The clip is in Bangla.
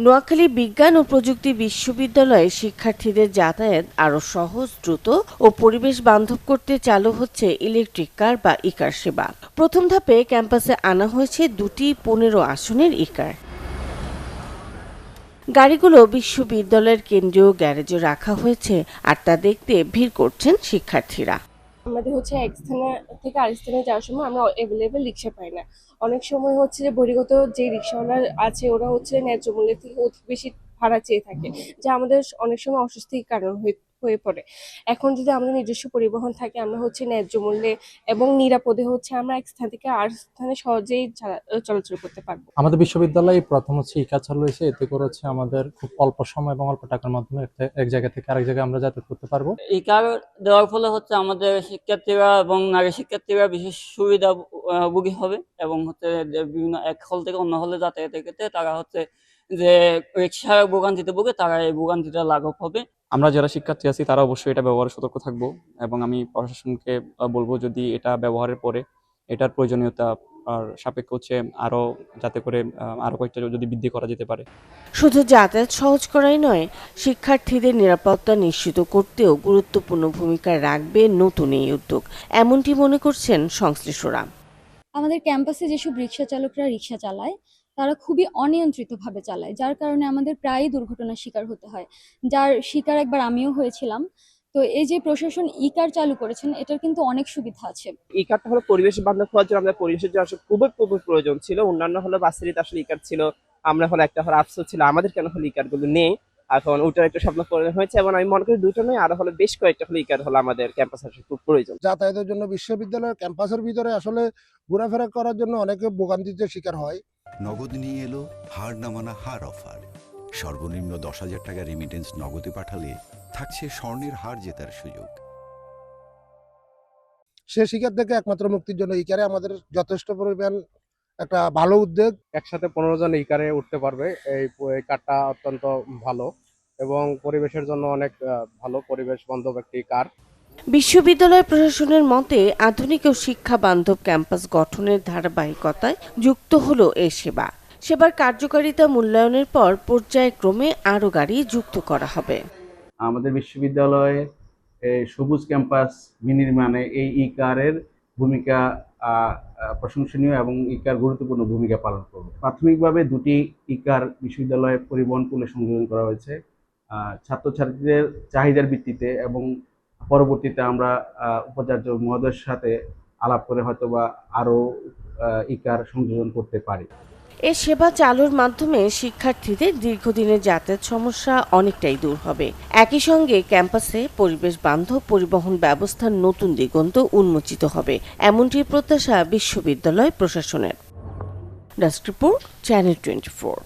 নোয়াখালী বিজ্ঞান ও প্রযুক্তি বিশ্ববিদ্যালয়ে শিক্ষার্থীদের যাতায়াত আরও সহজ, দ্রুত ও পরিবেশ বান্ধব করতে চালু হচ্ছে ইলেকট্রিক কার বা ইকার সেবা। প্রথম ধাপে ক্যাম্পাসে আনা হয়েছে দুটি 15 আসনের ইকার। গাড়িগুলো বিশ্ববিদ্যালয়ের কেন্দ্রীয় গ্যারেজে রাখা হয়েছে, আর তা দেখতে ভিড় করছেন শিক্ষার্থীরা। আমাদের এক স্থানে থেকে আরেক স্থানে যাওয়ার সময় আমরা অ্যাভেলেবেল রিক্সা পাই না। অনেক সময় যে বহিরাগত যে রিক্সাওয়ালা আছে ওরা ন্যায্য মূল্যের থেকে অধিক বেশি ভাড়া চেয়ে থাকে, যা আমাদের অনেক সময় অস্বস্তির কারণ হয়ে পড়ে। এখন যদি আমাদের নিজস্ব পরিবহন থাকে, আমরা ন্যায্য মূল্যে এবং নিরাপদে আমরা এক স্থান থেকে আর স্থানে সহজেই চলাচল করতে পারবো। আমাদের বিশ্ববিদ্যালয়ে প্রথম ইকা চালু হয়েছে, এতে করে আমাদের খুব অল্প সময় এবং অল্প টাকার মাধ্যমে এক জায়গা থেকে আরেক জায়গায় আমরা যাতায়াত করতে পারবো। ইকার দেওয়ার ফলে আমাদের শিক্ষার্থীরা এবং নারী শিক্ষার্থীরা বিশেষ সুবিধা ভোগী হবে এবং যে বিভিন্ন এক হল থেকে অন্য হলে যাতায়াতের ক্ষেত্রে তারা যে রিক্সার ভোগান্তিতে ভোগে, তারা এই ভোগান্তিটা লাঘব হবে। আমরা যারা শিক্ষার্থী আছি তারা অবশ্যই এটা ব্যবহারে সতর্ক থাকবো এবং আমি প্রশাসনকে বলবো যদি এটা ব্যবহারের পরে এটার প্রয়োজনীয়তা আর সাপেক্ষে আরো যাতে করে আরো কয়েকটা যদি বৃদ্ধি করা যেতে পারে। শুধু যাতায়াত সহজ করাই নয়, শিক্ষার্থীদের নিরাপত্তা নিশ্চিত করতেও গুরুত্বপূর্ণ ভূমিকা রাখবে নতুন এই উদ্যোগ, এমনটি মনে করছেন সংশ্লিষ্টরা। আমাদের ক্যাম্পাসে যেসব রিক্সা চালকরা রিক্সা চালায় তারা খুবই অনিয়ন্ত্রিতভাবে চালায়, যার কারণে আমাদের প্রায়ই দুর্ঘটনার শিকার হতে হয়, যার শিকার একবার আমিও হয়েছিলাম। তো এই যে প্রশাসন ইকার চালু করেছেন, এটার কিন্তু অনেক সুবিধা আছে। ইকারটা হলো পরিবেশ বান্ধব হওয়ার জন্য আমাদের পরিবেশের জন্য আসলে খুবই প্রয়োজন ছিল। অন্যান্য হলো বাসেরিতে আসলে ইকার ছিল, আমরা একটা আফসোস ছিল আমাদের কেন হলো ইকার গুলো নেই। এখন ওটার একটা স্বপ্ন পূরণ হয়েছে এবং আমি মনে করি দুটো নয়, আরো বেশ কয়েকটা ইকার আমাদের ক্যাম্পাসে আসলে খুব প্রয়োজন। যাতায়াতের জন্য বিশ্ববিদ্যালয়ের ক্যাম্পাসের ভিতরে আসলে ঘোরাফেরা করার জন্য অনেকে ভোগান্তিতে শিকার হয়। নগদ নিয়ে এলো হার না মানা হার অফার। সর্বনিম্ন 10,000 টাকা রেমিটেন্স নগদে পাঠালে থাকছে স্বর্ণের হার জেতার সুযোগ। সে শিকার থেকে একমাত্র মুক্তির জন্য ইকারে আমাদের যথেষ্ট পরিমাণ একটা ভালো উদ্যোগ। একসাথে 15 জন ইকারে উঠতে পারবে, এই কারটা অত্যন্ত ভালো এবং পরিবেশের জন্য অনেক ভালো, পরিবেশ বান্ধব একটি কার। বিশ্ববিদ্যালয় প্রশাসনের মতে, আধুনিক ও শিক্ষা বান্ধব ক্যাম্পাস গঠনের ধারাবাহিকতায় যুক্ত হলো এই সেবা। সেবার কার্যকারিতা মূল্যায়নের পর পর্যায়ক্রমে আরও গাড়ি যুক্ত করা হবে। আমাদের বিশ্ববিদ্যালয়ে সবুজ ক্যাম্পাস বিনির্মাণে এই ইকারের ভূমিকা প্রশংসনীয় এবং ইকার গুরুত্বপূর্ণ ভূমিকা পালন করবে। প্রাথমিকভাবে দুটি ইকার বিশ্ববিদ্যালয়ে পরিবহন পুলে সংযোজন করা হয়েছে ছাত্রছাত্রীদের চাহিদার ভিত্তিতে, এবং পরবর্তীতে আমরা উপাচার্য মহোদয়ের সাথে আলাপ করে হয়তোবা আরও ইকার সংযোজন করতে পারি। এ সেবা চালুর মাধ্যমে শিক্ষার্থীদের দীর্ঘদিনের যাতায়াত সমস্যা অনেকটাই দূর হবে। একই সঙ্গে ক্যাম্পাসে পরিবেশ বান্ধব পরিবহন ব্যবস্থার নতুন দিগন্ত উন্মোচিত হবে, এমনটি প্রত্যাশা বিশ্ববিদ্যালয় প্রশাসনের। Desk report, channel 24।